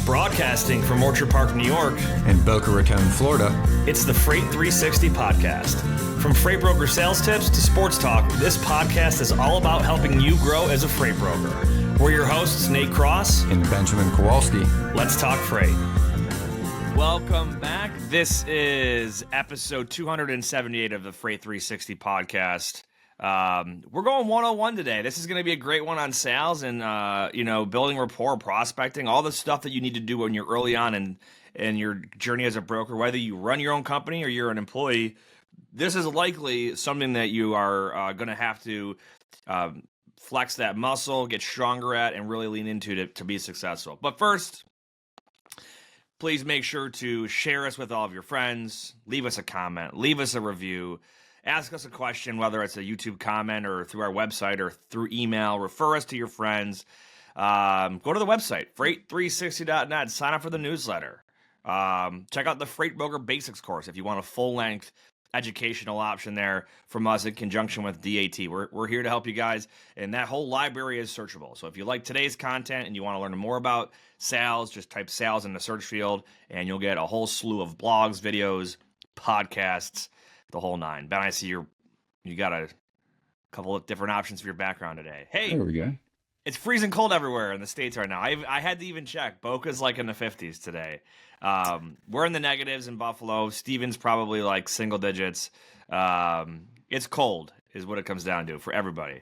Broadcasting from Orchard Park, New York, in Boca Raton, Florida, it's the Freight 360 podcast. From freight broker sales tips to sports talk, this podcast is all about helping you grow as a freight broker. We're your hosts, Nate Cross and Benjamin Kowalski. Let's talk freight. Welcome back. This is episode 278 of the Freight 360 podcast. We're going 101 today. This is going to be a great one on sales and, building rapport, prospecting, all the stuff that you need to do when you're early on in your journey as a broker, whether you run your own company or you're an employee. This is likely something that you are going to have to flex that muscle, get stronger at, and really lean into to be successful. But first, please make sure to share us with all of your friends, leave us a comment, leave us a review, ask us a question, whether it's a YouTube comment or through our website or through email. Refer us to your friends. Go to the website, freight360.net. Sign up for the newsletter. Check out the Freight Broker Basics course if you want a full-length educational option there from us in conjunction with DAT. We're here to help you guys, and that whole library is searchable. So if you like today's content and you want to learn more about sales, just type sales in the search field, and you'll get a whole slew of blogs, videos, podcasts, the whole nine. Ben, I see you got a couple of different options for your background today. Hey, there we go. It's freezing cold everywhere in the States right now. I had to even check. Boca's like in the 50s today. We're in the negatives in Buffalo. Stevens probably like single digits. It's cold is what it comes down to for everybody.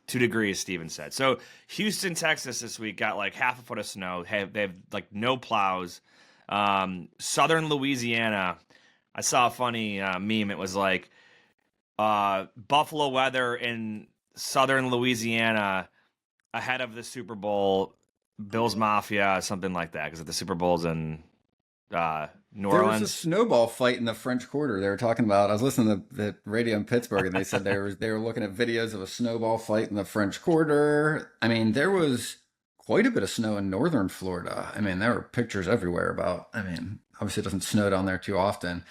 2 degrees, Stevens said. So Houston, Texas this week got like half a foot of snow. They have like no plows. Southern Louisiana, I saw a funny meme. It was like Buffalo weather in Southern Louisiana ahead of the Super Bowl, Bills Mafia, something like that, because the Super Bowl's in New Orleans. There was a snowball fight in the French Quarter. They were talking about. I was listening to the radio in Pittsburgh, and they said they were looking at videos of a snowball fight in the French Quarter. I mean, there was quite a bit of snow in northern Florida. I mean, there were pictures everywhere about. I mean, obviously it doesn't snow down there too often.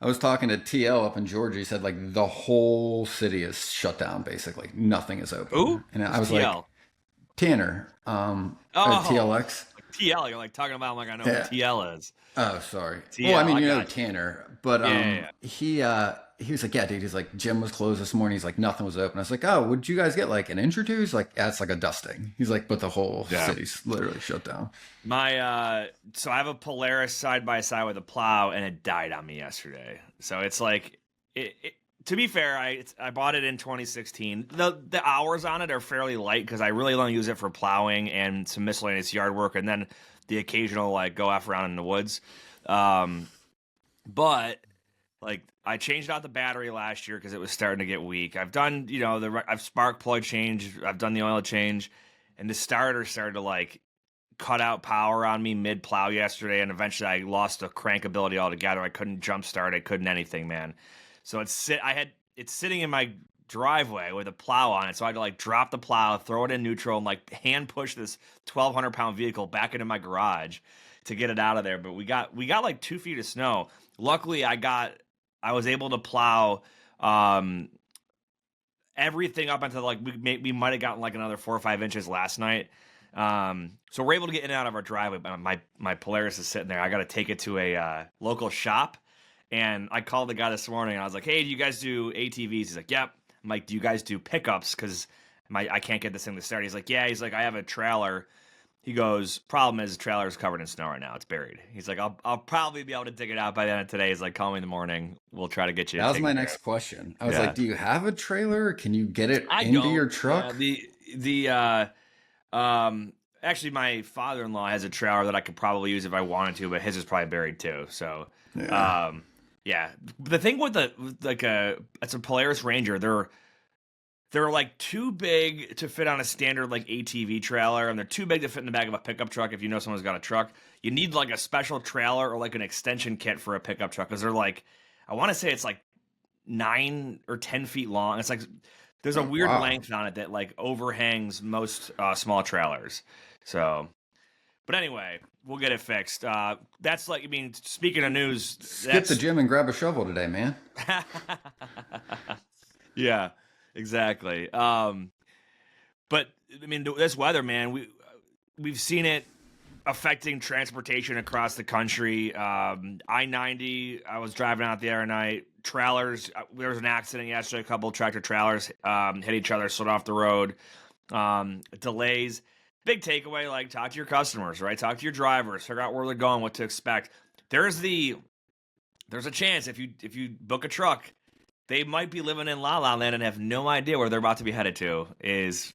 I was talking to TL up in Georgia. He said like the whole city is shut down. Basically, nothing is open. Ooh, and I was TL? Like. Tanner, TLX. TL, you're like talking about like I know what TL is. Oh, sorry. TL, well, I mean, you know Tanner, but yeah. he was like, yeah, dude. He's like, gym was closed this morning. He's like, nothing was open. I was like, oh, would you guys get like an inch or two? He's like, yeah, it's like a dusting. He's like, but the whole city's literally shut down. So I have a Polaris side by side with a plow, and it died on me yesterday. So it's like to be fair, I bought it in 2016. The hours on it are fairly light because I really don't use it for plowing and some miscellaneous yard work, and then the occasional like go off around in the woods. But like I changed out the battery last year because it was starting to get weak. I've done I've spark plug change. I've done the oil change, and the starter started to like cut out power on me mid plow yesterday, and eventually I lost the crank ability altogether. I couldn't jump start. I couldn't anything, man. So it's sitting in my driveway with a plow on it. So I had to like drop the plow, throw it in neutral, and like hand push this 1,200-pound vehicle back into my garage to get it out of there. But we got like 2 feet of snow. Luckily, I was able to plow everything up until like we might have gotten like another 4 or 5 inches last night. So we're able to get in and out of our driveway. But my Polaris is sitting there. I got to take it to a local shop. And I called the guy this morning, and I was like, hey, do you guys do ATVs? He's like, yep. I'm like, do you guys do pickups? Because I can't get this thing to start. He's like, yeah. He's like, I have a trailer. He goes, problem is the trailer is covered in snow right now. It's buried. He's like, I'll probably be able to dig it out by the end of today. He's like, call me in the morning. We'll try to get you. That was my next question. I was like, do you have a trailer? Can you get it into your truck? Actually, my father-in-law has a trailer that I could probably use if I wanted to, but his is probably buried too. So, yeah. The thing with it's a Polaris Ranger. They're like too big to fit on a standard like ATV trailer, and they're too big to fit in the back of a pickup truck. If you know someone's got a truck, you need like a special trailer or like an extension kit for a pickup truck because they're like, I want to say it's like 9 or 10 feet long. It's like there's a weird length on it that like overhangs most small trailers. So, but anyway, we'll get it fixed. That's like, I mean, speaking of news, skip the gym and grab a shovel today, man. Yeah, exactly. But I mean, this weather, man, we've seen it affecting transportation across the country. I-90, I was driving out the other night. Trailers, there was an accident yesterday. A couple of tractor trailers hit each other, slid off the road. Delays. Big takeaway, like talk to your customers, right? Talk to your drivers, figure out where they're going, what to expect. There's a chance if you book a truck, they might be living in La La Land and have no idea where they're about to be headed to is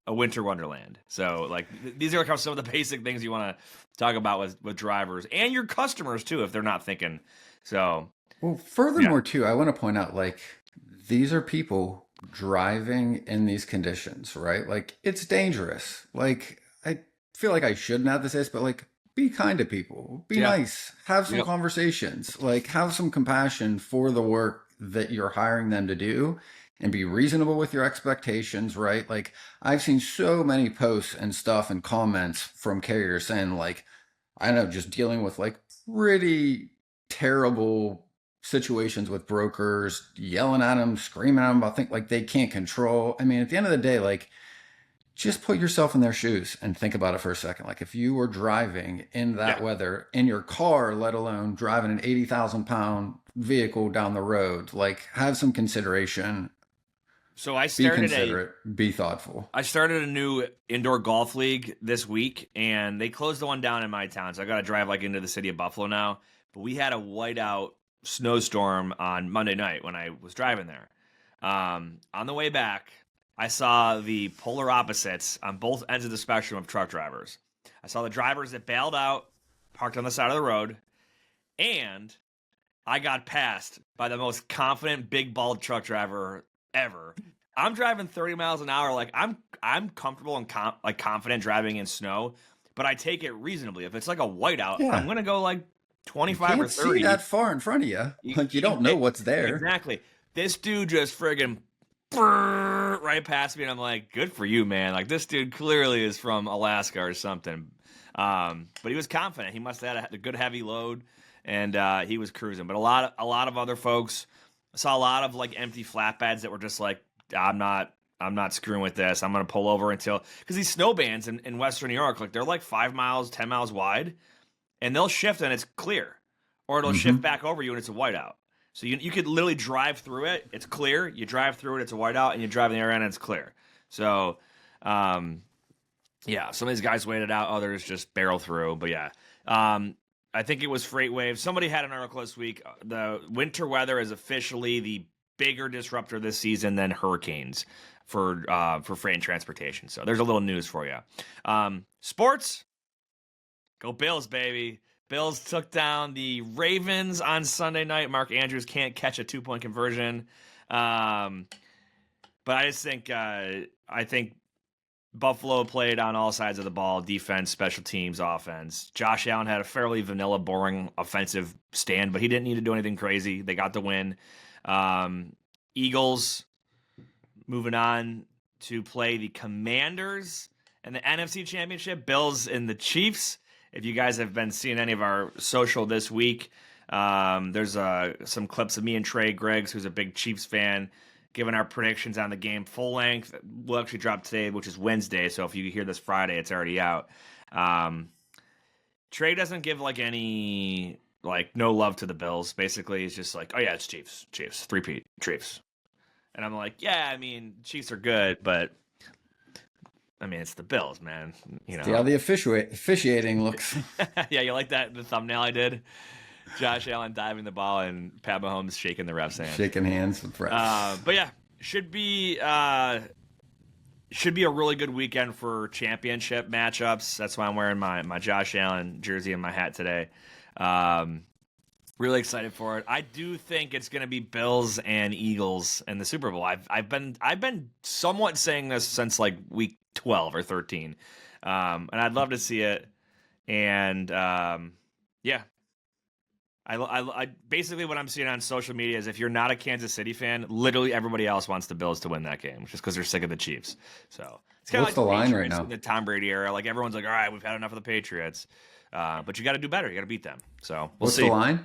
a winter wonderland. So like these are some of the basic things you want to talk about with drivers and your customers too if they're not thinking. So Well, furthermore, too, I want to point out, like, these are people driving in these conditions, right? Like, it's dangerous. Like, I feel like I shouldn't have to say this, but like, be kind to people, be yeah, nice, have some yep, conversations, like, have some compassion for the work that you're hiring them to do and be reasonable with your expectations, right? Like, I've seen so many posts and stuff and comments from carriers saying, like, I don't know, just dealing with like pretty terrible situations with brokers, yelling at them, screaming at them about things like they can't control. I mean, at the end of the day, like, just put yourself in their shoes and think about it for a second. Like, if you were driving in that yeah. weather in your car, let alone driving an 80,000 pound vehicle down the road, like, have some consideration, So be considerate, be thoughtful. I started a new indoor golf league this week, and they closed the one down in my town, so I got to drive like into the city of Buffalo now. But we had a whiteout snowstorm on Monday night when I was driving there. On the way back, I saw the polar opposites on both ends of the spectrum of truck drivers. I saw the drivers that bailed out, parked on the side of the road, and I got passed by the most confident big bald truck driver ever. I'm driving 30 miles an hour, like I'm comfortable and confident driving in snow, but I take it reasonably. If it's like a whiteout, Yeah. I'm gonna go like You 25 or can't 30. see that far in front of you. Like, you don't know what's there. Exactly. This dude just friggin' brrr, right past me, and I'm like, good for you, man. Like this dude clearly is from Alaska or something. But he was confident. He must have had a good heavy load, and he was cruising. But a lot of other folks, I saw a lot of like empty flatbeds that were just like, I'm not screwing with this. I'm gonna pull over until because these snow bands in Western New York, like they're like 5 miles, 10 miles wide, and they'll shift and it's clear, or it'll shift back over you and it's a whiteout. So you could literally drive through it. It's clear. You drive through it. It's a whiteout, and you drive in the area and it's clear. So, yeah, some of these guys waited out. Others just barrel through. But yeah, I think it was Freight Wave. Somebody had an article this week. The winter weather is officially the bigger disruptor this season than hurricanes for freight and transportation. So there's a little news for you. Sports, go Bills, baby. Bills took down the Ravens on Sunday night. Mark Andrews can't catch a 2-point conversion. But I just think Buffalo played on all sides of the ball, defense, special teams, offense. Josh Allen had a fairly vanilla, boring offensive stand, but he didn't need to do anything crazy. They got the win. Eagles moving on to play the Commanders in the NFC Championship. Bills and the Chiefs. If you guys have been seeing any of our social this week, there's some clips of me and Trey Greggs, who's a big Chiefs fan, giving our predictions on the game full length. We'll actually drop today, which is Wednesday, so if you hear this Friday, it's already out. Trey doesn't give like any no love to the Bills. Basically, he's just like, oh yeah, it's Chiefs, three-peat, Chiefs. And I'm like, yeah, I mean, Chiefs are good, but I mean, it's the Bills, man. You know. See how the officiating looks. Yeah, you like that? The thumbnail I did? Josh Allen diving the ball and Pat Mahomes shaking the ref's hand. Shaking hands with refs. But yeah, should be a really good weekend for championship matchups. That's why I'm wearing my Josh Allen jersey and my hat today. Really excited for it. I do think it's going to be Bills and Eagles in the Super Bowl. I've been somewhat saying this since like week 12 or 13, and I'd love to see it. And yeah, I basically what I'm seeing on social media is if you're not a Kansas City fan, literally everybody else wants the Bills to win that game just because they're sick of the Chiefs. So it's kind of like the line right Patriots now? in the Tom Brady era. Like everyone's like, all right, we've had enough of the Patriots, but you got to do better. You got to beat them. So we'll see. What's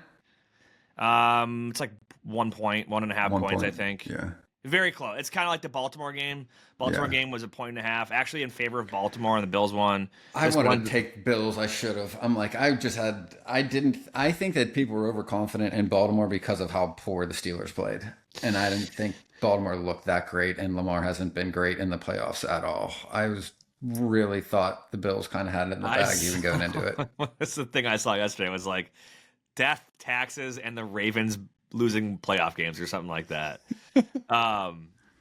the line? It's like 1 point, 1.5 points, I think. Yeah. Very close. It's kind of like the Baltimore game. Baltimore Yeah. game was a point and a half, actually in favor of Baltimore, and the Bills won. I This wanted one, to take Bills. I should have. I'm like, I didn't, I think that people were overconfident in Baltimore because of how poor the Steelers played. And I didn't think Baltimore looked that great, and Lamar hasn't been great in the playoffs at all. Really thought the Bills kind of had it in the bag even going into it. That's the thing I saw yesterday was like death, taxes, and the Ravens losing playoff games or something like that.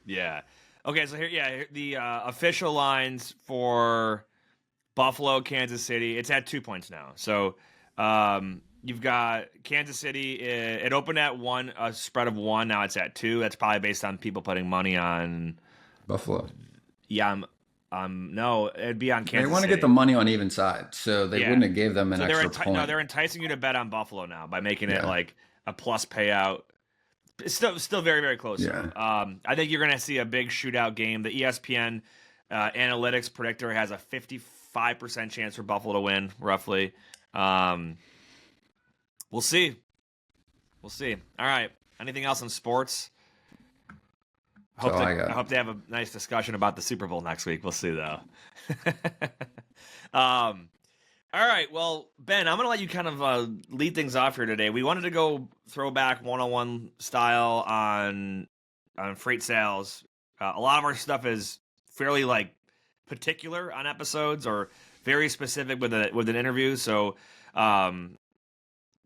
Yeah. Okay, so the official lines for Buffalo, Kansas City. It's at 2 points now. So you've got Kansas City. It opened at a spread of 1. Now it's at 2. That's probably based on people putting money on Buffalo. Yeah, no, it'd be on Kansas. They want to City. get the money on even side, so they wouldn't have gave them an extra point. No, they're enticing you to bet on Buffalo now by making it like a plus payout. It's still very, very close. Yeah. I think you're going to see a big shootout game. The ESPN analytics predictor has a 55% chance for Buffalo to win, roughly. We'll see. We'll see. All right. Anything else in sports? I hope they have a nice discussion about the Super Bowl next week. We'll see, though. All right. Well, Ben, I'm going to let you kind of lead things off here today. We wanted to go throwback 101 style on freight sales. A lot of our stuff is fairly like particular on episodes or very specific with an interview. So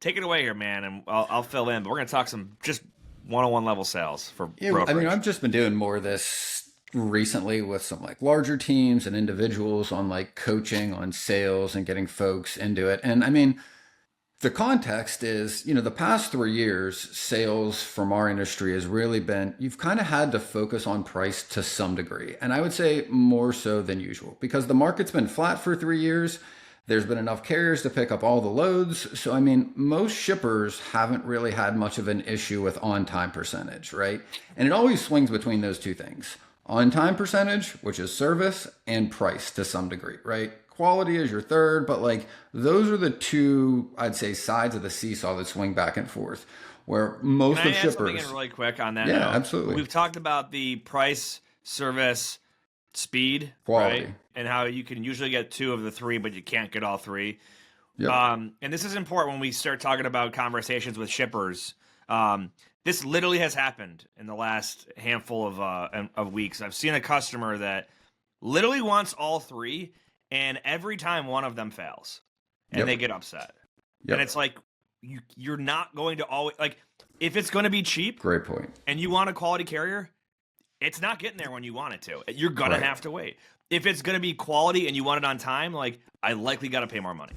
take it away here, man, and I'll fill in. But we're going to talk some just 101 level sales for brokerage. I mean, I've just been doing more of this recently with some like larger teams and individuals on like coaching on sales and getting folks into it. And I mean, the context is, the past 3 years, sales from our industry has really been, you've kind of had to focus on price to some degree. And I would say more so than usual because the market's been flat for 3 years. There's been enough carriers to pick up all the loads. So, I mean, most shippers haven't really had much of an issue with on-time percentage, right? And it always swings between those two things. On-time percentage, which is service, and price to some degree, right? Quality is your third, but like those are the two, I'd say, sides of the seesaw that swing back and forth. Where most Can I of add shippers, something in really quick on that. Yeah, note? absolutely. We've talked about the price, service, speed, quality, right? And how you can usually get 2 of the 3, but you can't get all 3. Yep. And this is important when we start talking about conversations with shippers. This literally has happened in the last handful of weeks. I've seen a customer that literally wants all 3, and every time one of them fails, and they get upset. And it's like you're not going to always like if it's going to be cheap. Great point. And you want a quality carrier, it's not getting there when you want it to. You're gonna have to wait. If it's gonna be quality and you want it on time, like I likely got to pay more money.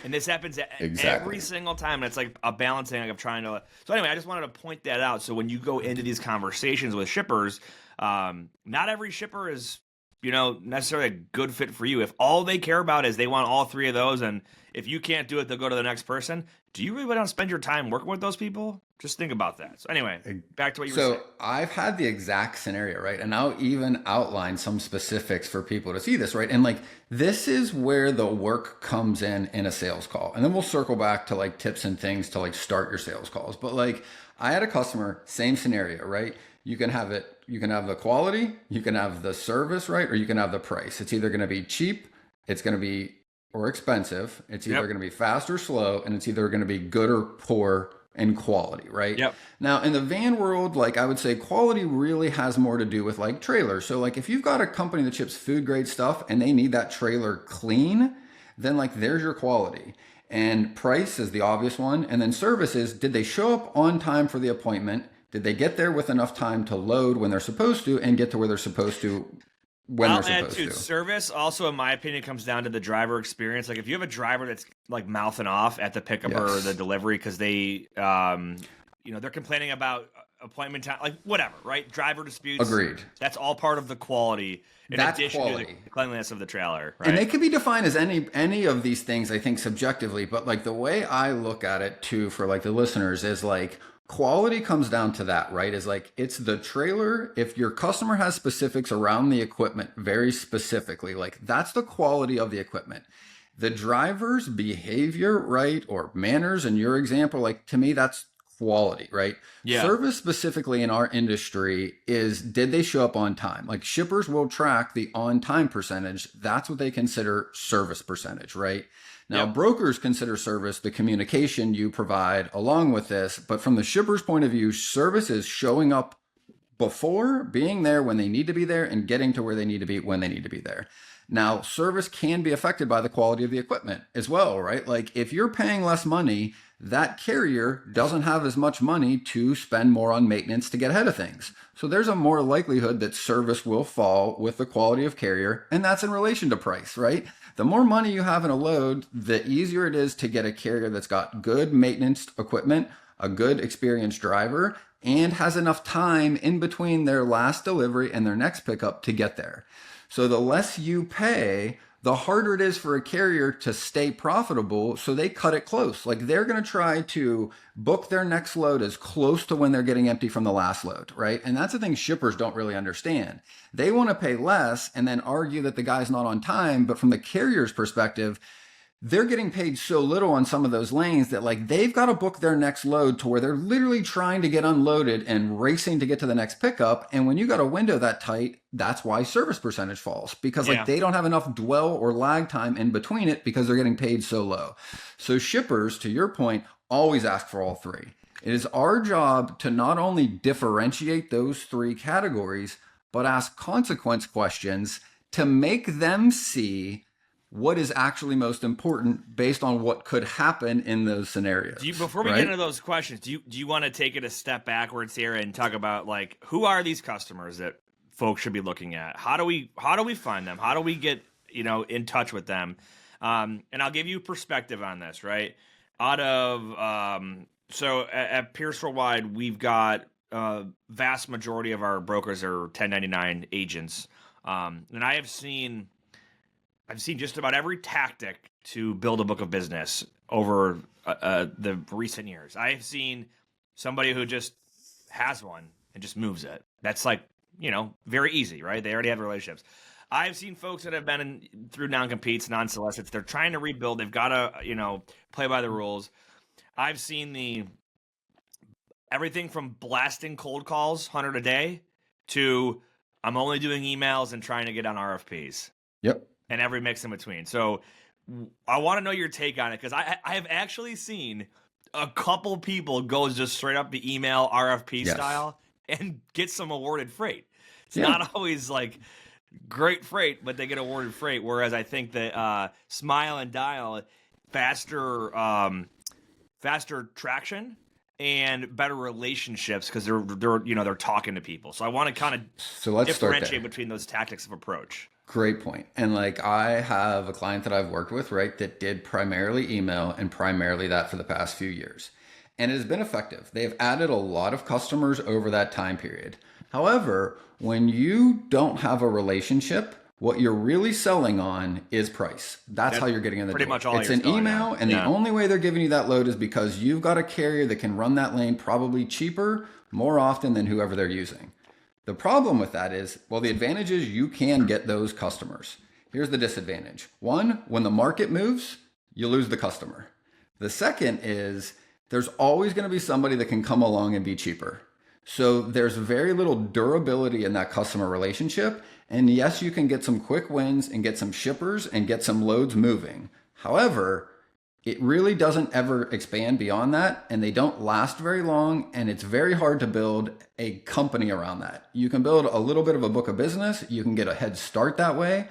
And this happens every single time. And it's like a balancing of trying to. So anyway, I just wanted to point that out. So when you go into these conversations with shippers, not every shipper is, necessarily a good fit for you. If all they care about is they want all 3 of those, and if you can't do it, they'll go to the next person. Do you really want to spend your time working with those people? Just think about that. So anyway, back to what you were saying. So I've had the exact scenario, right? And I'll even outline some specifics for people to see this, right? And like, this is where the work comes in a sales call. And then we'll circle back to like tips and things to like start your sales calls. But like, I had a customer, same scenario, right? You can have the quality, you can have the service, right? Or you can have the price. It's either going to be cheap, it's going to be or expensive. It's either going to be fast or slow, and it's either going to be good or poor in quality, right? Yep. Now, in the van world, like I would say quality really has more to do with like trailers. So like if you've got a company that ships food grade stuff and they need that trailer clean, then like there's your quality. And price is the obvious one. And then service is, did they show up on time for the appointment? Did they get there with enough time to load when they're supposed to and get to where they're supposed to when they're supposed to? Service also, in my opinion, comes down to the driver experience. Like if you have a driver that's like mouthing off at the pickup or the delivery because they, they're complaining about appointment time, like whatever, right? Driver disputes. Agreed. That's all part of the quality. That's addition quality. To the cleanliness of the trailer, right? And they could be defined as any of these things, I think, subjectively. But like the way I look at it too, for like the listeners, is like quality comes down to that, right? Is like it's the trailer. If your customer has specifics around the equipment, very specifically, like that's the quality of the equipment. The driver's behavior, right, or manners in your example, like to me, that's quality, right? Yeah. Service specifically in our industry is, did they show up on time? Like shippers will track the on time percentage. That's what they consider service percentage, right? Now, Yep. brokers consider service the communication you provide along with this, but from the shipper's point of view, service is showing up before, being there when they need to be there, and getting to where they need to be when they need to be there. Now, service can be affected by the quality of the equipment as well, right? Like if you're paying less money, that carrier doesn't have as much money to spend more on maintenance to get ahead of things. So there's a more likelihood that service will fall with the quality of carrier, and that's in relation to price, right? The more money you have in a load, the easier it is to get a carrier that's got good maintenance equipment, a good experienced driver, and has enough time in between their last delivery and their next pickup to get there. So the less you pay, the harder it is for a carrier to stay profitable. So they cut it close. Like they're going to try to book their next load as close to when they're getting empty from the last load, right? And that's the thing shippers don't really understand. They want to pay less and then argue that the guy's not on time. But from the carrier's perspective, they're getting paid so little on some of those lanes that like they've got to book their next load to where they're literally trying to get unloaded and racing to get to the next pickup. And when you got a window that tight, that's why service percentage falls, because like they don't have enough dwell or lag time in between it because they're getting paid so low. So shippers, to your point, always ask for all three. It is our job to not only differentiate those three categories, but ask consequence questions to make them see what is actually most important based on what could happen in those scenarios. Before we get into those questions, do you want to take it a step backwards here and talk about like who are these customers that folks should be looking at? How do we find them? How do we get in touch with them? And I'll give you perspective on this, right? Out of so at Pierce Worldwide, we've got vast majority of our brokers are 1099 agents, and I've seen just about every tactic to build a book of business over the recent years. I've seen somebody who just has one and just moves it. That's like, very easy, right? They already have relationships. I've seen folks that have been through non-competes, non-solicits. They're trying to rebuild. They've got to, play by the rules. I've seen everything from blasting cold calls, 100 a day, to I'm only doing emails and trying to get on RFPs. Yep. And every mix in between. So I want to know your take on it, because I have actually seen a couple people go just straight up the email RFP style and get some awarded freight. It's not always like great freight, but they get awarded freight. Whereas I think that Smile and Dial, faster traction and better relationships because they're talking to people. So I want to kind of differentiate between those tactics of approach. Great point. And like I have a client that I've worked with, right, that did primarily email and primarily that for the past few years. And it has been effective. They have added a lot of customers over that time period. However, when you don't have a relationship, what you're really selling on is price. That's how you're getting in the door. Much all it's an email, and the only way they're giving you that load is because you've got a carrier that can run that lane probably cheaper more often than whoever they're using. The problem with that is, well, the advantage is you can get those customers. Here's the disadvantage. One, when the market moves, you lose the customer. The second is there's always going to be somebody that can come along and be cheaper. So there's very little durability in that customer relationship. And yes, you can get some quick wins and get some shippers and get some loads moving. However, it really doesn't ever expand beyond that, and they don't last very long, and it's very hard to build a company around that. You can build a little bit of a book of business, you can get a head start that way,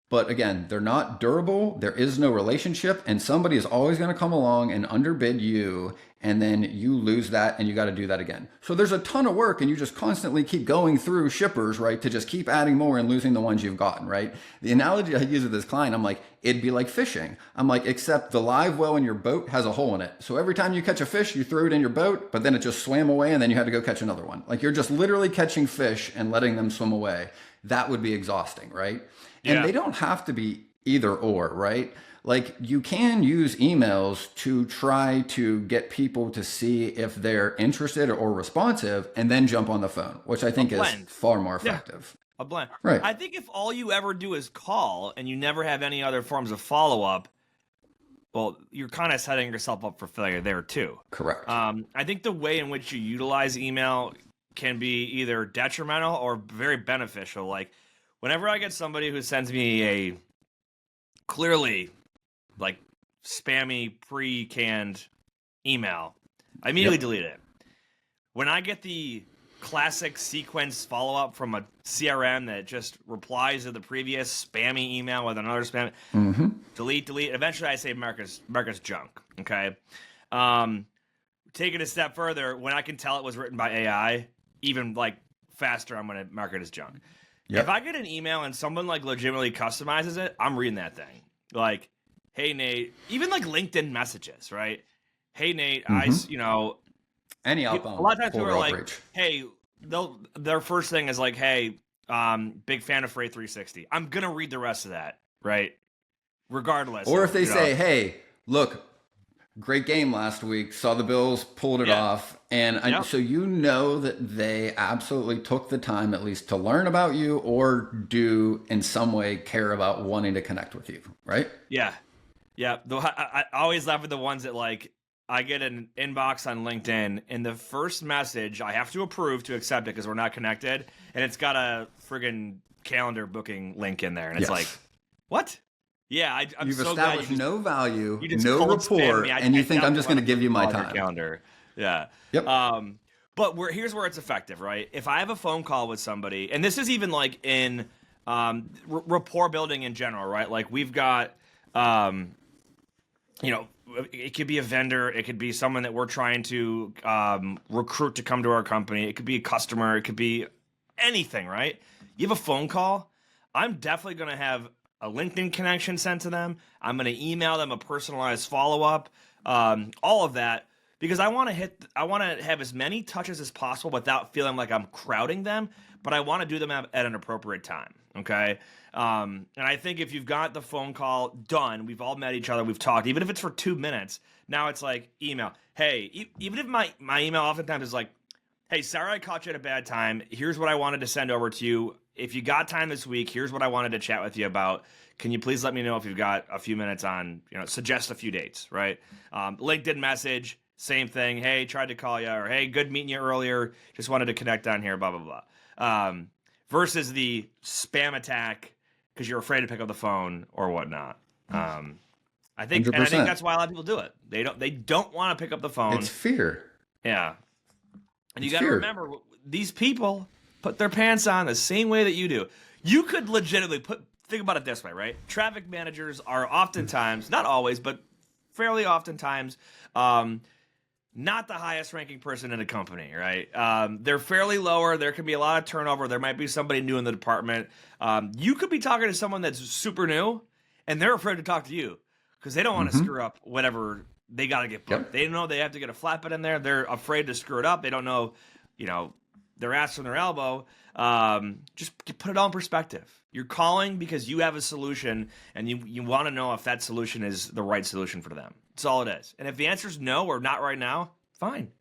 but again, they're not durable, there is no relationship, and somebody is always going to come along and underbid you, and then you lose that, and you got to do that again. So there's a ton of work, and you just constantly keep going through shippers, right, to just keep adding more and losing the ones you've gotten, right? The analogy I use with this client, I'm like, it'd be like fishing. I'm like, except the live well in your boat has a hole in it. So every time you catch a fish, you throw it in your boat, but then it just swam away, and then you had to go catch another one. Like you're just literally catching fish and letting them swim away. That would be exhausting, right? And they don't have to be either or, right? Like you can use emails to try to get people to see if they're interested or responsive and then jump on the phone, which I think is far more effective. A blend. Right. I think if all you ever do is call and you never have any other forms of follow-up, well, you're kind of setting yourself up for failure there too. Correct. I think the way in which you utilize email can be either detrimental or very beneficial. Like whenever I get somebody who sends me a clearly like spammy pre-canned email, I immediately delete it. When I get the classic sequence follow-up from a CRM that just replies to the previous spammy email with another spam, delete. Eventually I say Marcus junk. Okay. Take it a step further. When I can tell it was written by AI, even like faster, I'm going to mark it as junk. Yep. If I get an email and someone like legitimately customizes it, I'm reading that thing. Like, hey, Nate, even like LinkedIn messages, right? Hey, Nate, any outbound. A lot of times people are like, hey, their first thing is like, hey, big fan of Freight 360. I'm going to read the rest of that, right? Regardless. Or if they say, hey, look, great game last week, saw the Bills, pulled it off. And so you know that they absolutely took the time at least to learn about you or do in some way care about wanting to connect with you, right? Yeah. Yeah. I always laugh at the ones that like, I get an inbox on LinkedIn, and the first message I have to approve to accept it because we're not connected, and it's got a friggin' calendar booking link in there, and it's like, what? Yeah, I'm You've so established glad no value, no rapport, and you think I'm just going to give you my time. Calendar. Yeah. Yep. But here's where it's effective, right? If I have a phone call with somebody, and this is even like in rapport building in general, right? Like we've got, it could be a vendor. It could be someone that we're trying to recruit to come to our company. It could be a customer. It could be anything, right? You have a phone call. I'm definitely going to have a LinkedIn connection sent to them. I'm going to email them a personalized follow-up, all of that, because I want to have as many touches as possible without feeling like I'm crowding them, but I want to do them at an appropriate time, okay? And I think if you've got the phone call done, we've all met each other, we've talked, even if it's for 2 minutes, now it's like email. Hey, even if my email oftentimes is like, hey, sorry I caught you at a bad time. Here's what I wanted to send over to you. If you got time this week, here's what I wanted to chat with you about. Can you please let me know if you've got a few minutes on, suggest a few dates, right? LinkedIn message, same thing. Hey, tried to call you, or hey, good meeting you earlier. Just wanted to connect on here, blah, blah, blah. Versus the spam attack because you're afraid to pick up the phone or whatnot. I think that's why a lot of people do it. They don't want to pick up the phone. It's fear. Yeah. And you got to remember, these people put their pants on the same way that you do. You could legitimately think about it this way, right? Traffic managers are oftentimes, not always, but fairly oftentimes, not the highest ranking person in a company, right? They're fairly lower. There can be a lot of turnover. There might be somebody new in the department. You could be talking to someone that's super new, and they're afraid to talk to you because they don't want to screw up whatever they got to get booked. Yep. They know they have to get a flatbed in there. They're afraid to screw it up. They don't know, their ass from their elbow. Just put it all in perspective. You're calling because you have a solution, and you want to know if that solution is the right solution for them. That's all it is. And if the answer is no or not right now, fine.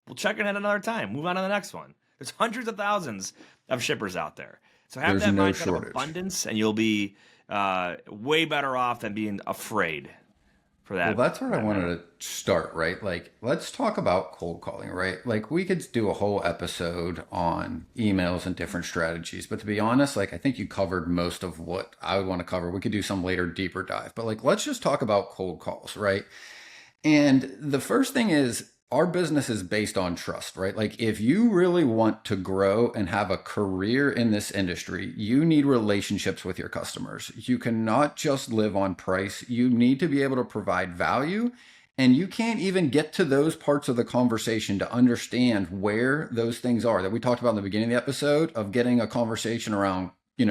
We'll check in at another time. Move on to the next one. There's hundreds of thousands of shippers out there. So have that mindset of abundance, and you'll be way better off than being afraid for that. Well, that's where I wanted to start, right? Like, let's talk about cold calling, right? Like, we could do a whole episode on emails and different strategies, but to be honest, like, I think you covered most of what I would want to cover. We could do some later deeper dive, but like, let's just talk about cold calls, right? And the first thing is, our business is based on trust, right? Like if you really want to grow and have a career in this industry, you need relationships with your customers. You cannot just live on price. You need to be able to provide value, and you can't even get to those parts of the conversation to understand where those things are that we talked about in the beginning of the episode of getting a conversation around,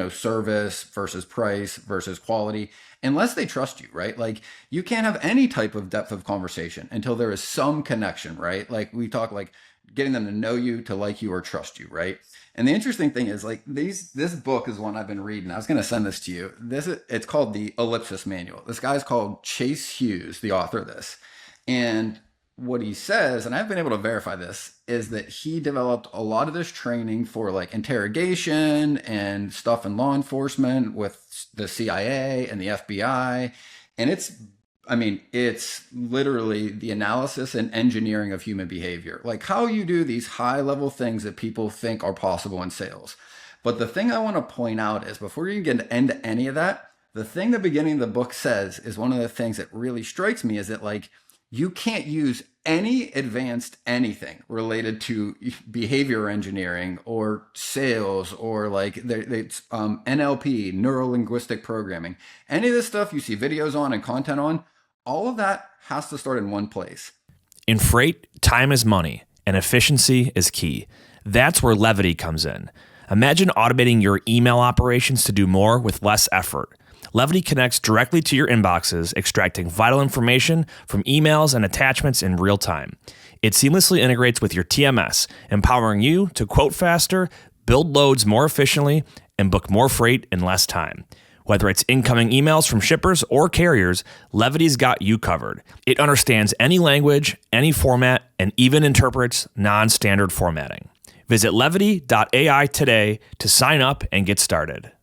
service versus price versus quality, unless they trust you, right? Like you can't have any type of depth of conversation until there is some connection, right? Like we talk like getting them to know you, to like you or trust you, right? And the interesting thing is like this book is one I've been reading. I was going to send this to you. It's called the Ellipsis Manual. This guy's called Chase Hughes, the author of this. And what he says, and I've been able to verify this, is that he developed a lot of this training for like interrogation and stuff in law enforcement with the CIA and the FBI. And it's I mean, it's literally the analysis and engineering of human behavior, like how you do these high level things that people think are possible in sales. But the thing I want to point out is before you get into any of that, the thing the beginning of the book says is one of the things that really strikes me is that, like, you can't use any advanced anything related to behavior engineering or sales or like it's NLP, neuro linguistic programming. Any of this stuff you see videos on and content on, all of that has to start in one place. In freight, time is money, and efficiency is key. That's where Levity comes in. Imagine automating your email operations to do more with less effort. Levity connects directly to your inboxes, extracting vital information from emails and attachments in real time. It seamlessly integrates with your TMS, empowering you to quote faster, build loads more efficiently, and book more freight in less time. Whether it's incoming emails from shippers or carriers, Levity's got you covered. It understands any language, any format, and even interprets non-standard formatting. Visit levity.ai today to sign up and get started.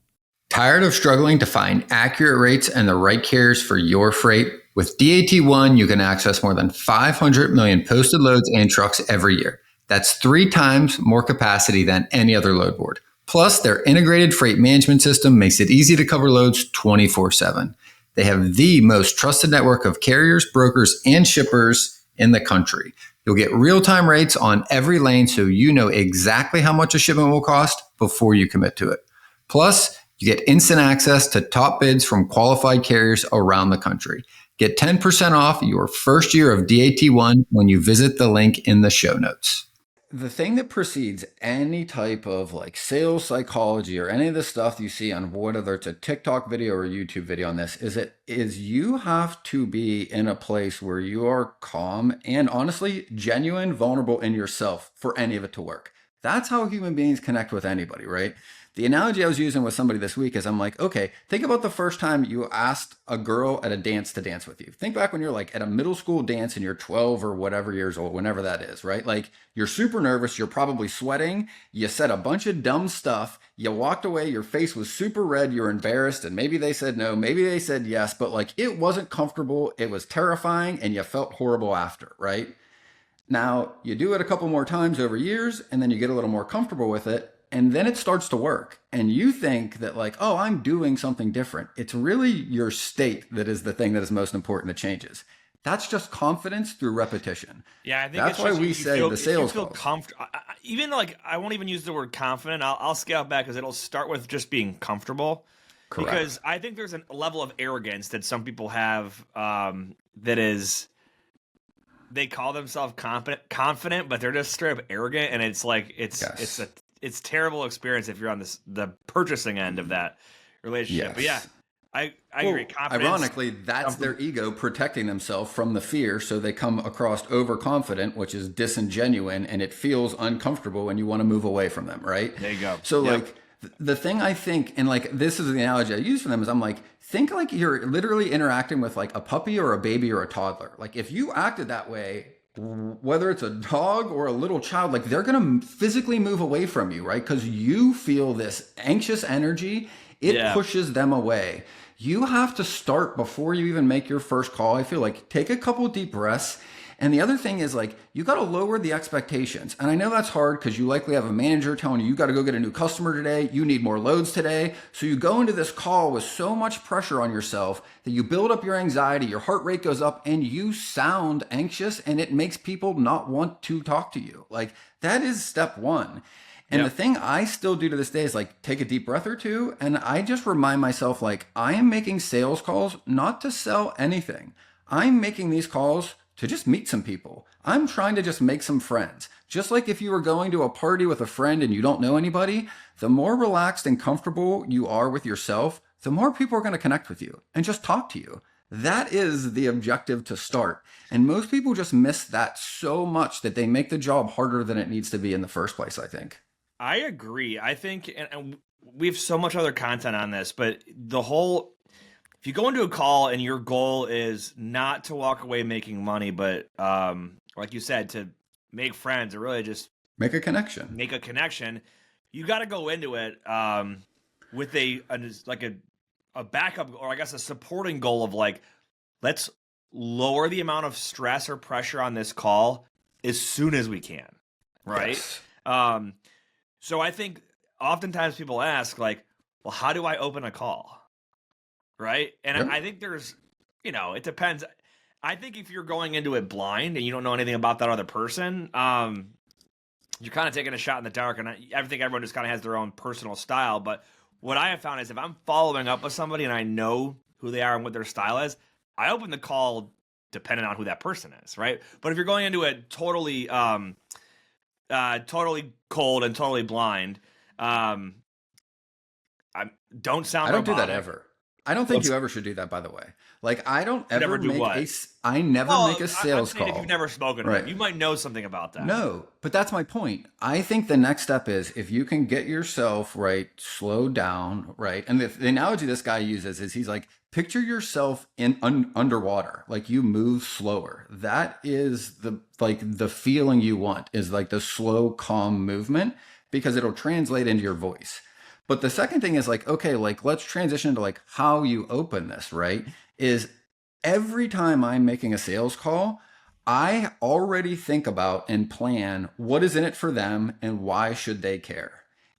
Tired of struggling to find accurate rates and the right carriers for your freight? With DAT1, you can access more than 500 million posted loads and trucks every year. That's 3 times more capacity than any other load board. Plus, their integrated freight management system makes it easy to cover loads 24/7. They have the most trusted network of carriers, brokers, and shippers in the country. You'll get real-time rates on every lane so you know exactly how much a shipment will cost before you commit to it. Plus, you get instant access to top bids from qualified carriers around the country. Get 10% off your first year of DAT1 when you visit the link in the show notes. The thing that precedes any type of like sales psychology or any of the stuff you see on whether it's a TikTok video or a YouTube video on this is you have to be in a place where you are calm and honestly genuine, vulnerable in yourself for any of it to work. That's how human beings connect with anybody, right? The analogy I was using with somebody this week is I'm like, okay, think about the first time you asked a girl at a dance to dance with you. Think back when you're like at a middle school dance and you're 12 or whatever years old, whenever that is, right? Like you're super nervous, you're probably sweating, you said a bunch of dumb stuff, you walked away, your face was super red, you're embarrassed, and maybe they said no, maybe they said yes, but like it wasn't comfortable, it was terrifying, and you felt horrible after, right? Now, you do it a couple more times over years, and then you get a little more comfortable with it, and then it starts to work. And you think that, like, oh, I'm doing something different. It's really your state that is the thing that is most important that changes. That's just confidence through repetition. Yeah, I think That's it's why just we you say feel the if you sales feel calls. comfortable. Even like I won't even use the word confident. I'll scale back because it'll start with just being comfortable. Correct. Because I think there's a level of arrogance that some people have that is they call themselves confident, but they're just straight up arrogant, and it's like Yes. it's terrible experience if you're on the purchasing end of that relationship. But yeah, Yes. I Well, agree. Confidence. ironically, that's their ego protecting themselves from the fear. So they come across overconfident, which is disingenuine, and it feels uncomfortable and you want to move away from them, right? There you go. So, Yep. like, the thing I think, and like, this is the analogy I use for them is I'm like, think like you're literally interacting with like a puppy or a baby or a toddler. Like, if you acted that way, whether it's a dog or a little child, like they're going to physically move away from you, right? Because you feel this anxious energy, it Yeah. pushes them away. You have to start before you even make your first call. I feel like take a couple deep breaths. And the other thing is like you got to lower the expectations. And I know that's hard because you likely have a manager telling you got to go get a new customer today. You need more loads today. So you go into this call with so much pressure on yourself that you build up your anxiety, your heart rate goes up, and you sound anxious, and it makes people not want to talk to you. Like that is step one. And the Yep. thing I still do to this day is like take a deep breath or two. And I just remind myself, like, I am making sales calls not to sell anything. I'm making these calls to just meet some people. I'm trying to just make some friends. Just like if you were going to a party with a friend and you don't know anybody, the more relaxed and comfortable you are with yourself, the more people are going to connect with you and just talk to you. That is the objective to start. And most people just miss that so much that they make the job harder than it needs to be in the first place, I think. I agree. I think, and we have so much other content on this, but the whole, if you go into a call and your goal is not to walk away making money, but like you said, to make friends or really just Make a connection. make a connection, you got to go into it with like a backup or I guess a supporting goal of like, let's lower the amount of stress or pressure on this call as soon as we can, right? Yes. So I think oftentimes people ask, like, well, how do I open a call? Right. And Yep. I think there's, it depends. I think if you're going into it blind and you don't know anything about that other person, you're kind of taking a shot in the dark. And I think everyone just kind of has their own personal style. But what I have found is if I'm following up with somebody and I know who they are and what their style is, I open the call depending on who that person is, right? But if you're going into it totally cold and totally blind, don't sound I don't do that robotic. ever. I don't think you ever should do that, by the way. Like, I don't ever Never do make what? I never make a I'm sales saying call. if you've never spoken to Right. them, you might know something about that. No, but that's my point. I think the next step is if you can get yourself right, slow down, right? And the analogy this guy uses is he's like, picture yourself in underwater, like you move slower. That is the feeling you want is like the slow, calm movement because it'll translate into your voice. But the second thing is like, okay, like let's transition to like how you open this, right? Is every time I'm making a sales call, I already think about and plan what is in it for them and why should they care.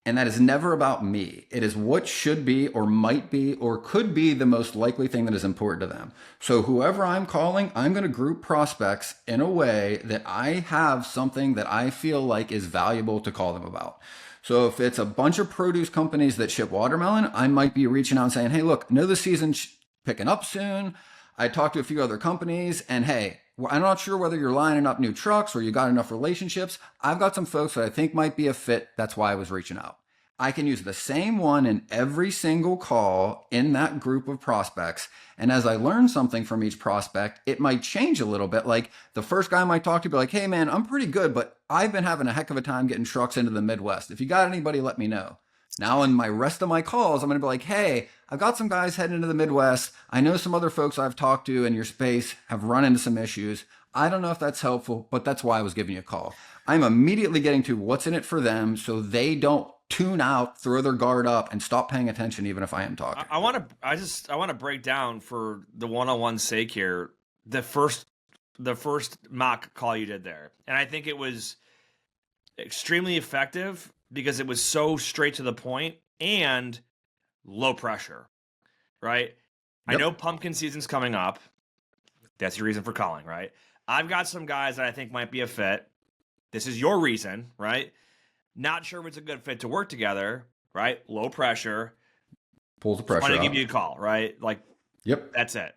And that is never about me. It is what should be or might be or could be the most likely thing that is important to them. So whoever I'm calling, I'm going to group prospects in a way that I have something that I feel like is valuable to call them about. So if it's a bunch of produce companies that ship watermelon, I might be reaching out and saying, hey, look, know the season's picking up soon. I talked to a few other companies and hey, I'm not sure whether you're lining up new trucks or you got enough relationships. I've got some folks that I think might be a fit. That's why I was reaching out. I can use the same one in every single call in that group of prospects. And as I learn something from each prospect, it might change a little bit. Like the first guy I might talk to be like, hey man, I'm pretty good, but I've been having a heck of a time getting trucks into the Midwest. If you got anybody, let me know. Now in my rest of my calls, I'm going to be like, hey, I've got some guys heading into the Midwest. I know some other folks I've talked to in your space have run into some issues. I don't know if that's helpful, but that's why I was giving you a call. I'm immediately getting to what's in it for them so they don't tune out, throw their guard up, and stop paying attention even if I am talking. I want to break down for the one-on-one sake here the first mock call you did there. And I think it was extremely effective because it was so straight to the point and low pressure, right? Yep. I know pumpkin season's coming up. That's your reason for calling, right? I've got some guys that I think might be a fit. This is your reason, right? Not sure if it's a good fit to work together, right? Low pressure. Pulls the pressure. I want to give you a call, right? Like, yep. That's it.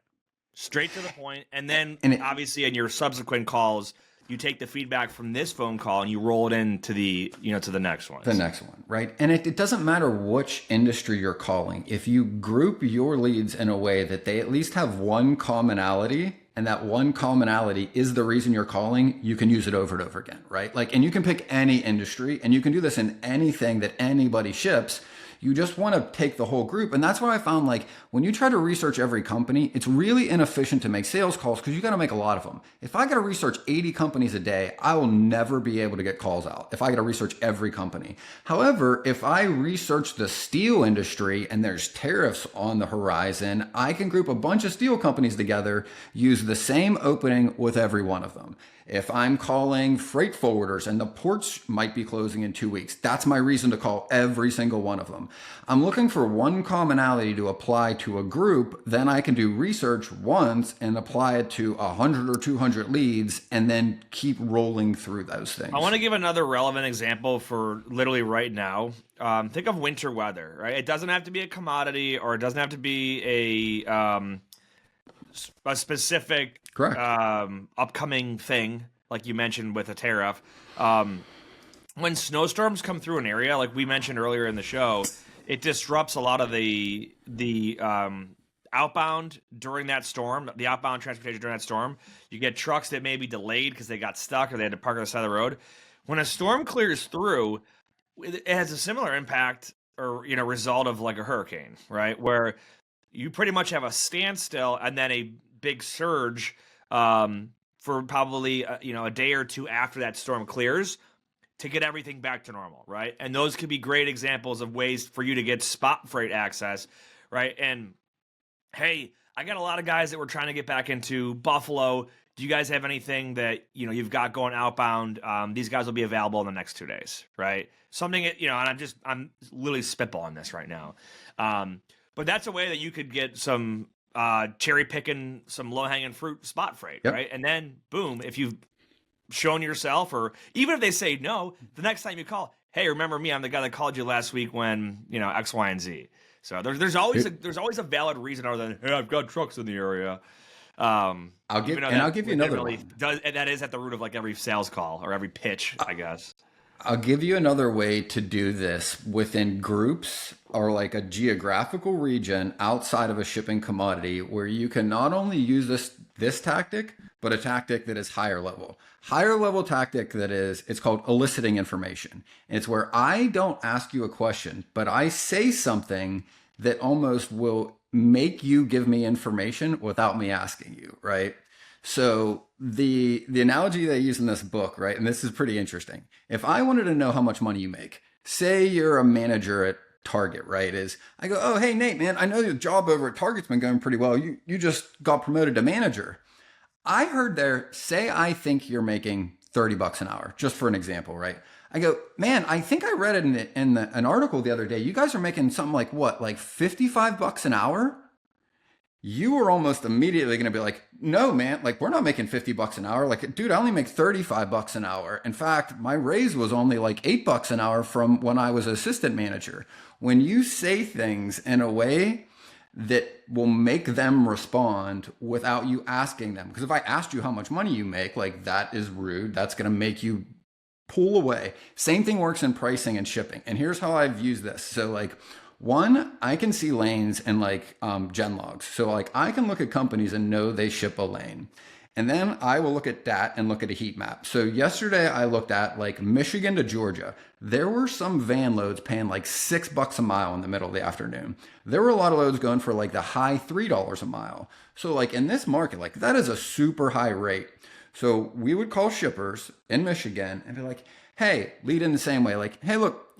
Straight to the point. And then obviously in your subsequent calls, you take the feedback from this phone call and you roll it into the, to the next one. The next one, right? And it doesn't matter which industry you're calling. If you group your leads in a way that they at least have one commonality, and that one commonality is the reason you're calling, you can use it over and over again, right? Like, and you can pick any industry and you can do this in anything that anybody ships. You just want to take the whole group. And that's what I found, like when you try to research every company, it's really inefficient to make sales calls because you got to make a lot of them. If I got to research 80 companies a day, I will never be able to get calls out if I got to research every company. However, if I research the steel industry and there's tariffs on the horizon, I can group a bunch of steel companies together, use the same opening with every one of them. If I'm calling freight forwarders and the ports might be closing in 2 weeks, that's my reason to call every single one of them. I'm looking for one commonality to apply to a group, then I can do research once and apply it to 100 or 200 leads and then keep rolling through those things. I want to give another relevant example for literally right now. Think of winter weather, right? It doesn't have to be a commodity or it doesn't have to be a specific upcoming thing, like you mentioned with a tariff. When snowstorms come through an area, like we mentioned earlier in the show, it disrupts a lot of the outbound during that storm, the outbound transportation during that storm. You get trucks that may be delayed because they got stuck or they had to park on the side of the road. When a storm clears through, it has a similar impact or result of like a hurricane, right? Where you pretty much have a standstill and then a big surge for probably a day or two after that storm clears to get everything back to normal, right? And those could be great examples of ways for you to get spot freight access, right? And hey, I got a lot of guys that were trying to get back into Buffalo. Do you guys have anything that you've got going outbound? These guys will be available in the next 2 days, right? Something and I'm literally spitballing this right now, but that's a way that you could get some cherry picking, some low hanging fruit spot freight, Yep. right? And then boom, if you've shown yourself, or even if they say no, the next time you call, hey, remember me? I'm the guy that called you last week when X, Y, and Z. So there's always a valid reason other than, hey, I've got trucks in the area. I'll give you another one. That is at the root of like every sales call or every pitch, I guess. I'll give you another way to do this within groups or like a geographical region outside of a shipping commodity where you can not only use this tactic, but a tactic that is higher level. Higher level tactic it's called eliciting information. And it's where I don't ask you a question, but I say something that almost will make you give me information without me asking you, right? So the analogy they use in this book, right, and this is pretty interesting. If I wanted to know how much money you make, say you're a manager at Target, right? I go, oh, hey, Nate, man, I know your job over at Target's been going pretty well. You just got promoted to manager. I heard say I think you're making $30 an hour, just for an example, right? I go, man, I think I read it in an article the other day. You guys are making something like what, like $55 an hour? You were almost immediately going to be like, no, man, like we're not making $50 an hour. Like, dude, I only make $35 an hour. In fact, my raise was only like $8 an hour from when I was assistant manager. When you say things in a way that will make them respond without you asking them, because if I asked you how much money you make, like that is rude. That's going to make you pull away. Same thing works in pricing and shipping. And here's how I've used this. So like, one, I can see lanes and like gen logs. So like I can look at companies and know they ship a lane. And then I will look at that and look at a heat map. So yesterday I looked at like Michigan to Georgia. There were some van loads paying like $6 a mile in the middle of the afternoon. There were a lot of loads going for like the high $3 a mile. So like in this market, like that is a super high rate. So we would call shippers in Michigan and be like, hey, lead in the same way. Like, hey, look,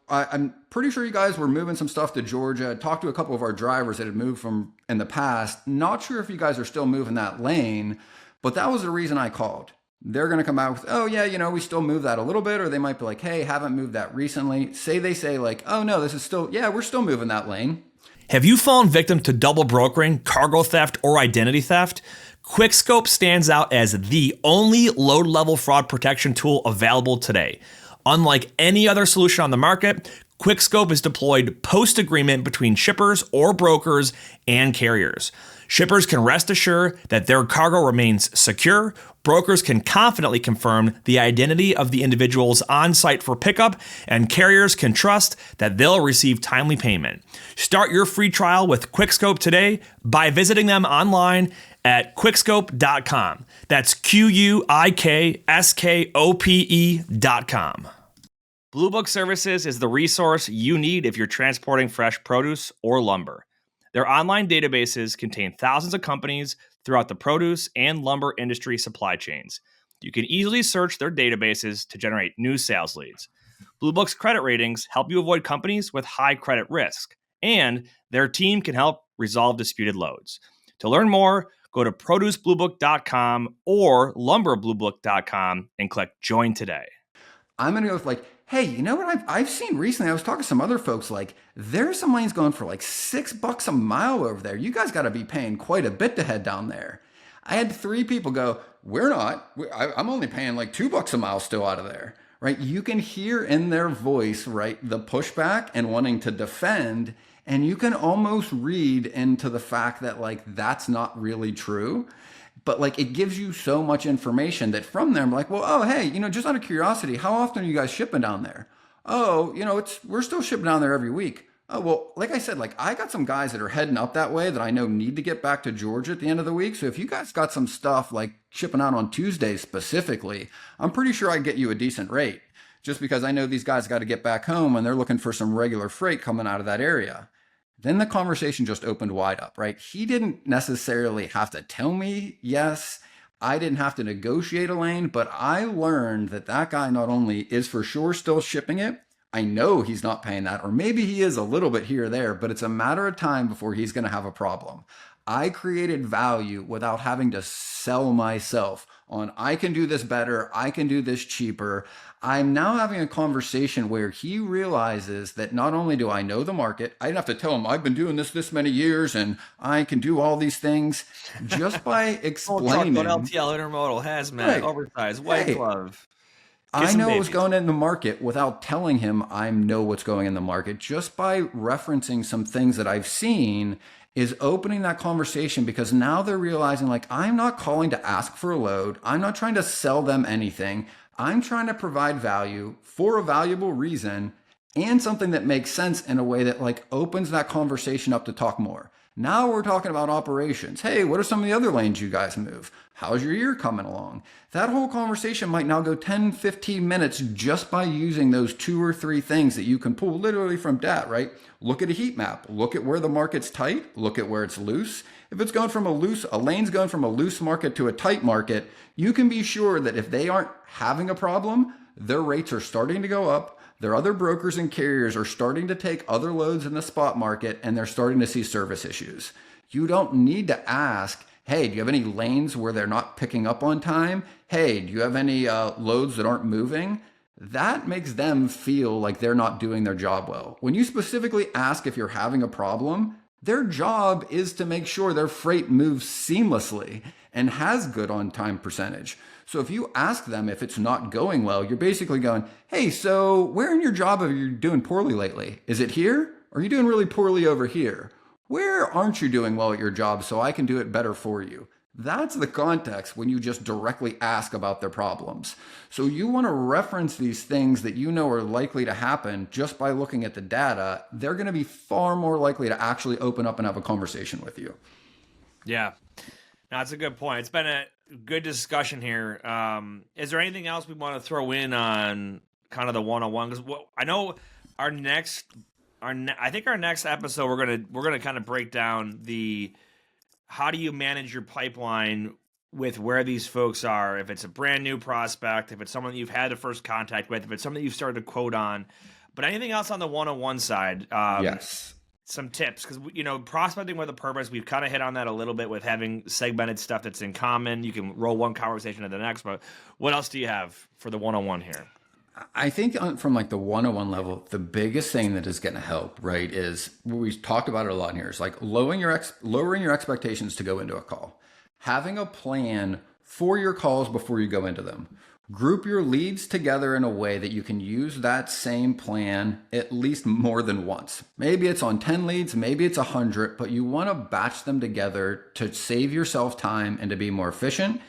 I'm pretty sure you guys were moving some stuff to Georgia. Talked to a couple of our drivers that had moved from in the past. Not sure if you guys are still moving that lane, but that was the reason I called. They're going to come out with, oh yeah, we still move that a little bit. Or they might be like, hey, haven't moved that recently. They say like, oh no, we're still moving that lane. Have you fallen victim to double brokering, cargo theft, or identity theft? Quickscope stands out as the only load-level fraud protection tool available today. Unlike any other solution on the market, Quickscope is deployed post-agreement between shippers or brokers and carriers. Shippers can rest assured that their cargo remains secure. Brokers can confidently confirm the identity of the individuals on site for pickup, and carriers can trust that they'll receive timely payment. Start your free trial with Quickscope today by visiting them online at quickscope.com. That's QUIKSKOPE.com. Blue Book Services is the resource you need if you're transporting fresh produce or lumber. Their online databases contain thousands of companies throughout the produce and lumber industry supply chains. You can easily search their databases to generate new sales leads. Blue Book's credit ratings help you avoid companies with high credit risk, and their team can help resolve disputed loads. To learn more, go to producebluebook.com or lumberbluebook.com and click join today. I'm going to go with like, hey, you know what I've seen recently? I was talking to some other folks, like there's some lanes going for like $6 a mile over there. You guys got to be paying quite a bit to head down there. I had 3 people go, we're not. I'm only paying like $2 a mile still out of there, right? You can hear in their voice, right, the pushback and wanting to defend, and you can almost read into the fact that like that's not really true. But like it gives you so much information that from there I'm like, well, oh, hey, just out of curiosity, how often are you guys shipping down there? Oh, we're still shipping down there every week. Oh, well, like I said, like I got some guys that are heading up that way that I know need to get back to Georgia at the end of the week. So if you guys got some stuff like shipping out on Tuesdays specifically, I'm pretty sure I'd get you a decent rate just because I know these guys got to get back home and they're looking for some regular freight coming out of that area. Then the conversation just opened wide up, right? He didn't necessarily have to tell me yes. I didn't have to negotiate a lane, but I learned that guy not only is for sure still shipping it, I know he's not paying that, or maybe he is a little bit here or there, but it's a matter of time before he's going to have a problem. I created value without having to sell myself on I can do this better, I can do this cheaper. I'm now having a conversation where he realizes that not only do I know the market, I didn't have to tell him I've been doing this many years and I can do all these things just by Full truckload, explaining. LTL, intermodal, hazmat, Right. oversized, white Hey, glove, I kissing know what's babies. going in the market without telling him I know what's going in the market. Just by referencing some things that I've seen is opening that conversation because now they're realizing like I'm not calling to ask for a load. I'm not trying to sell them anything. I'm trying to provide value for a valuable reason and something that makes sense in a way that like opens that conversation up to talk more. Now we're talking about operations. Hey, what are some of the other lanes you guys move? How's your year coming along? That whole conversation might now go 10, 15 minutes just by using those two or three things that you can pull literally from data, right? Look at a heat map. Look at where the market's tight. Look at where it's loose. If it's going from a lane's going from a loose market to a tight market, you can be sure that if they aren't having a problem, their rates are starting to go up. Their other brokers and carriers are starting to take other loads in the spot market and they're starting to see service issues. You don't need to ask, hey, do you have any lanes where they're not picking up on time? Hey, do you have any loads that aren't moving? That makes them feel like they're not doing their job well. When you specifically ask if you're having a problem, their job is to make sure their freight moves seamlessly and has good on time percentage. So if you ask them if it's not going well, you're basically going, hey, so where in your job are you doing poorly lately? Is it here? Or are you doing really poorly over here? Where aren't you doing well at your job so I can do it better for you? That's the context when you just directly ask about their problems. So you want to reference these things that you know are likely to happen just by looking at the data. They're going to be far more likely to actually open up and have a conversation with you. Yeah, no, that's a good point. It's been a good discussion here. Is there anything else we want to throw in on kind of the one-on-one? Because I know our next, I think our next episode we're gonna kind of break down the how do you manage your pipeline with where these folks are. If it's a brand new prospect, if it's someone that you've had the first contact with, if it's something you've started to quote on, but anything else on the one-on-one side. Yes. Some tips, because prospecting with a purpose, we've kind of hit on that a little bit with having segmented stuff that's in common. You can roll one conversation to the next, but what else do you have for the one-on-one here? I think from like the one-on-one level, the biggest thing that is going to help, right, is we talked about it a lot in here. It's like lowering your expectations to go into a call, having a plan for your calls before you go into them. Group your leads together in a way that you can use that same plan at least more than once. Maybe it's on 10 leads, maybe it's 100, but you want to batch them together to save yourself time and to be more efficient.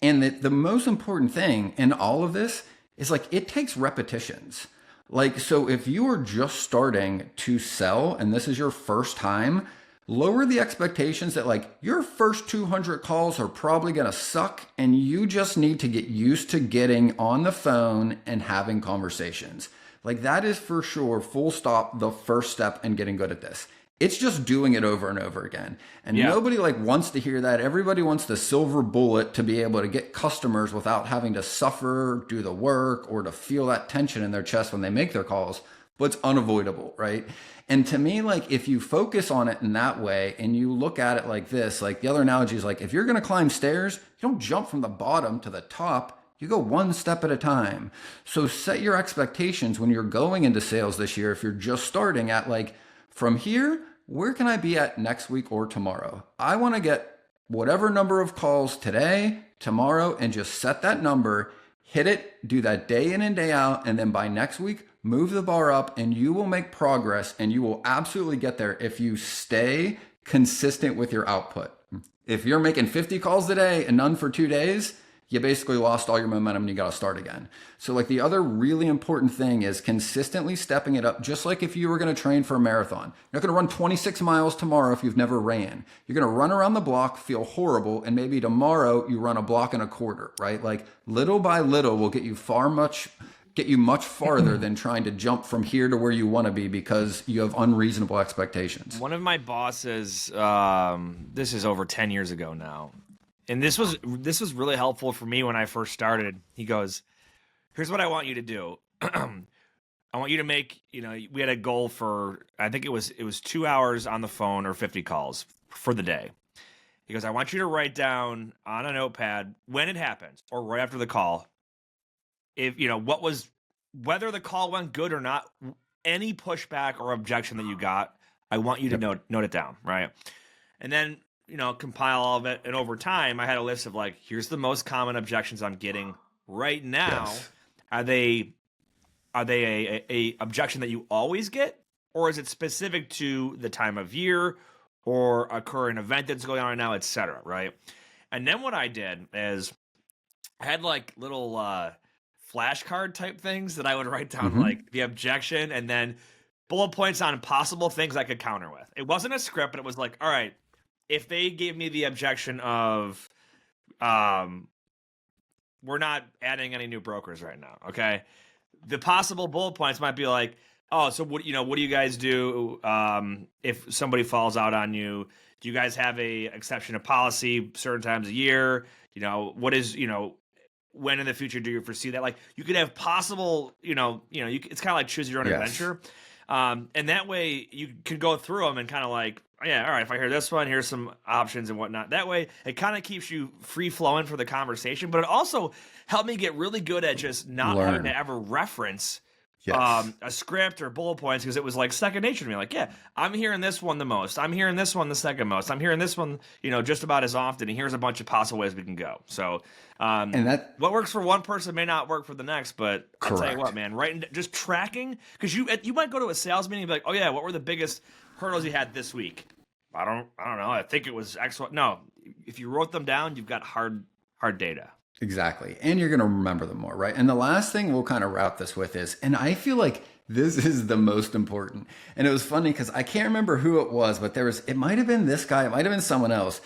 And the most important thing in all of this is like it takes repetitions. Like, so if you are just starting to sell and this is your first time, lower the expectations that like your first 200 calls are probably going to suck and you just need to get used to getting on the phone and having conversations. Like that is for sure, full stop, the first step in getting good at this. It's just doing it over and over again. And nobody like wants to hear that. Everybody wants the silver bullet to be able to get customers without having to suffer, do the work, or to feel that tension in their chest when they make their calls. But it's unavoidable, right? And to me, like if you focus on it in that way and you look at it like this, like the other analogy is like if you're going to climb stairs, you don't jump from the bottom to the top. You go one step at a time. So set your expectations when you're going into sales this year. If you're just starting at like, from here, where can I be at next week or tomorrow? I want to get whatever number of calls today, tomorrow, and just set that number, hit it, do that day in and day out, and then by next week, move the bar up and you will make progress and you will absolutely get there if you stay consistent with your output. If you're making 50 calls today and none for 2 days, you basically lost all your momentum and you got to start again. So like the other really important thing is consistently stepping it up, just like if you were going to train for a marathon. You're not going to run 26 miles tomorrow if you've never ran. You're going to run around the block, feel horrible, and maybe tomorrow you run a block and a quarter, right? Like little by little will get you much farther than trying to jump from here to where you want to be because you have unreasonable expectations. One of my bosses, this is over 10 years ago now, and this was really helpful for me when I first started. He goes, here's what I want you to do. I want you to make, we had a goal for, I think it was 2 hours on the phone or 50 calls for the day. He goes, I want you to write down on a notepad when it happens or right after the call, if whether the call went good or not, any pushback or objection that you got, I want you to note it down, right? And then, compile all of it. And over time, I had a list of like, here's the most common objections I'm getting right now. Yes. Are they a objection that you always get, or is it specific to the time of year or a current event that's going on right now, etc., right? And then what I did is I had like little flashcard type things that I would write down like the objection and then bullet points on possible things I could counter with. It wasn't a script, but it was like, all right, if they gave me the objection of we're not adding any new brokers right now, okay? The possible bullet points might be like, oh, so what do you guys do if somebody falls out on you? Do you guys have a exception to policy certain times a year? What is, when in the future do you foresee that? Like, you could have possible, it's kind of like choose your own adventure. And that way you could go through them and kind of like, yeah, all right, if I hear this one, here's some options and whatnot. That way it kind of keeps you free flowing for the conversation, but it also helped me get really good at just not having to ever reference a script or bullet points, because it was like second nature to me. Like, yeah, I'm hearing this one the most. I'm hearing this one the second most. I'm hearing this one, just about as often. And here's a bunch of possible ways we can go. So, and that what works for one person may not work for the next. But I'll tell you what, man, just tracking, because you might go to a sales meeting and be like, oh yeah, what were the biggest hurdles you had this week? I don't know. I think it was X. No, if you wrote them down, you've got hard data. Exactly. And you're going to remember them more, right? And the last thing we'll kind of wrap this with is, and I feel like this is the most important. And it was funny because I can't remember who it was, but it might have been this guy, it might have been someone else,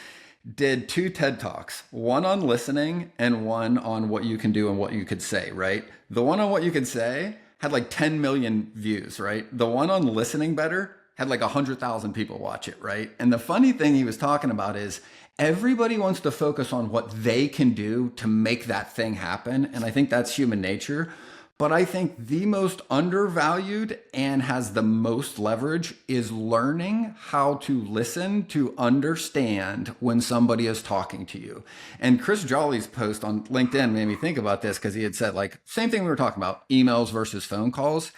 did 2 TED Talks, one on listening and one on what you can do and what you could say, right? The one on what you could say had like 10 million views, right? The one on listening better had like 100,000 people watch it, right? And the funny thing he was talking about is, everybody wants to focus on what they can do to make that thing happen. And I think that's human nature. But I think the most undervalued and has the most leverage is learning how to listen to understand when somebody is talking to you. And Chris Jolly's post on LinkedIn made me think about this, because he had said, like, same thing we were talking about, emails versus phone calls.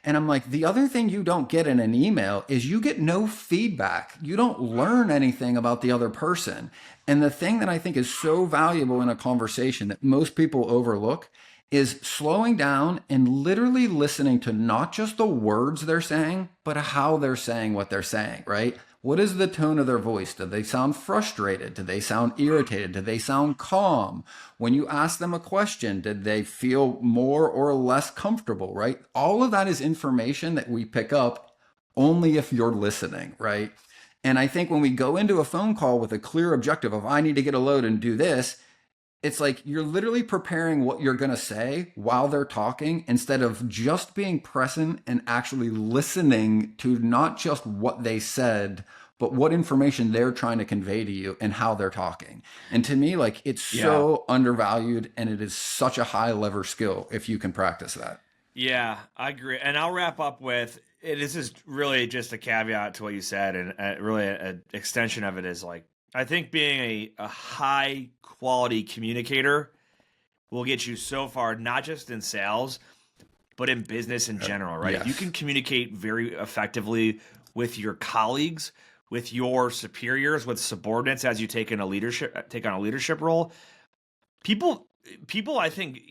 And I'm like, the other thing you don't get in an email is you get no feedback. You don't learn anything about the other person. And the thing that I think is so valuable in a conversation that most people overlook is slowing down and literally listening to not just the words they're saying, but how they're saying what they're saying, right? What is the tone of their voice? Do they sound frustrated? Do they sound irritated? Do they sound calm? When you ask them a question, did they feel more or less comfortable, right? All of that is information that we pick up only if you're listening, right? And I think when we go into a phone call with a clear objective of, I need to get a load and do this, it's like you're literally preparing what you're going to say while they're talking, instead of just being present and actually listening to not just what they said, but what information they're trying to convey to you and how they're talking. And to me, like, it's so undervalued, and it is such a high lever skill if you can practice that. Yeah, I agree. And I'll wrap up with, this is really just a caveat to what you said, and really an extension of it is, like, I think being a high quality communicator will get you so far, not just in sales, but in business in general, right? Yes. If you can communicate very effectively with your colleagues, with your superiors, with subordinates as you take on a leadership role, people, I think,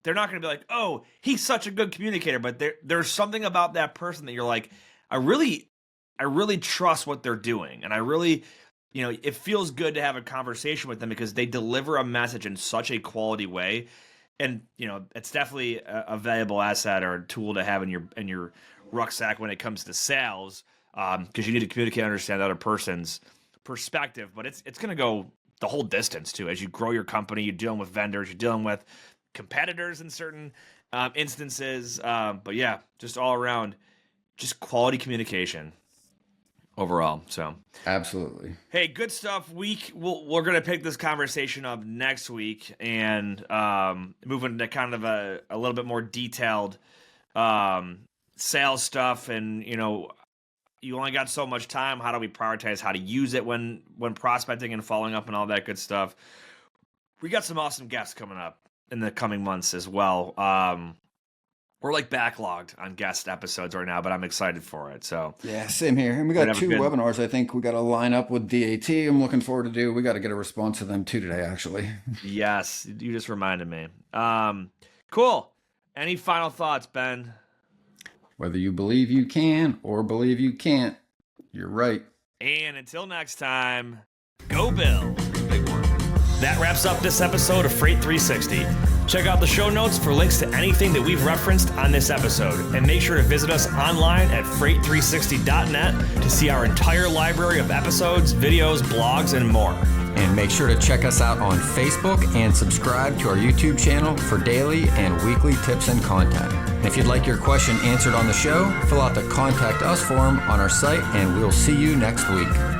they're not going to be like, oh, he's such a good communicator, but there's something about that person that you're like, I really trust what they're doing, and I really, it feels good to have a conversation with them because they deliver a message in such a quality way. And, it's definitely a valuable asset or a tool to have in your rucksack when it comes to sales, because you need to communicate and understand the other person's perspective. But it's going to go the whole distance, too. As you grow your company, you're dealing with vendors, you're dealing with competitors in certain instances. But, yeah, just all around, just quality communication overall. So absolutely. Hey, good stuff. We're going to pick this conversation up next week and move into kind of a little bit more detailed sales stuff, and you only got so much time. How do we prioritize how to use it when prospecting and following up and all that good stuff? We got some awesome guests coming up in the coming months as well. We're like backlogged on guest episodes right now, but I'm excited for it. So yeah, same here. And we got 2 webinars. I think we got to line up with DAT. I'm looking forward to do. We got to get a response to them too today, actually. Yes, you just reminded me. Cool. Any final thoughts, Ben? Whether you believe you can or believe you can't, you're right. And until next time, go Bill. Big one. That wraps up this episode of Freight 360. Check out the show notes for links to anything that we've referenced on this episode. And make sure to visit us online at freight360.net to see our entire library of episodes, videos, blogs, and more. And make sure to check us out on Facebook and subscribe to our YouTube channel for daily and weekly tips and content. And if you'd like your question answered on the show, fill out the Contact Us form on our site, and we'll see you next week.